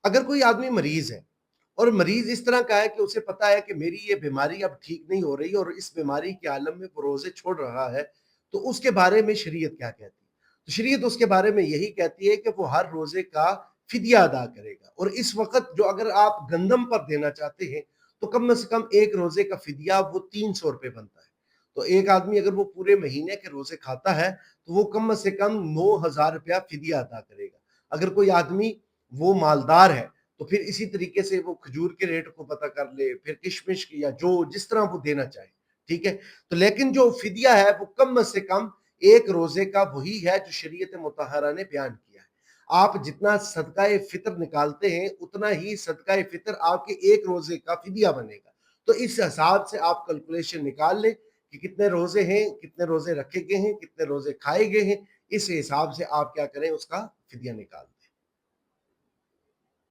اگر کوئی آدمی مریض ہے اور مریض اس طرح کا ہے کہ اسے پتا ہے کہ میری یہ بیماری اب ٹھیک نہیں ہو رہی اور اس بیماری کے عالم میں وہ روزے چھوڑ رہا ہے، تو اس کے بارے میں شریعت کیا کہتی ہے؟ تو شریعت اس کے بارے میں یہی کہتی ہے کہ وہ ہر روزے کا فدیہ ادا کرے گا، اور اس وقت جو اگر آپ گندم پر دینا چاہتے ہیں تو کم سے کم ایک روزے کا فدیہ وہ 300 روپے بنتا ہے۔ تو ایک آدمی اگر وہ پورے مہینے کے روزے کھاتا ہے تو وہ کم سے کم 9,000 روپیہ فدیہ ادا کرے گا۔ اگر کوئی آدمی وہ مالدار ہے تو پھر اسی طریقے سے وہ کھجور کے ریٹ کو پتہ کر لے، پھر کشمش کی یا جو جس طرح وہ دینا چاہے، ٹھیک ہے۔ تو لیکن جو فدیہ ہے وہ کم سے کم ایک روزے کا وہی ہے جو شریعت مطہرہ نے بیان کیا ہے۔ آپ جتنا صدقہ فطر نکالتے ہیں اتنا ہی صدقہ فطر آپ کے ایک روزے کا فدیہ بنے گا۔ تو اس حساب سے آپ کیلکولیشن نکال لیں کہ کتنے روزے ہیں، کتنے روزے رکھے گئے ہیں، کتنے روزے کھائے گئے ہیں، اس حساب سے آپ کیا کریں، اس کا فدیہ نکال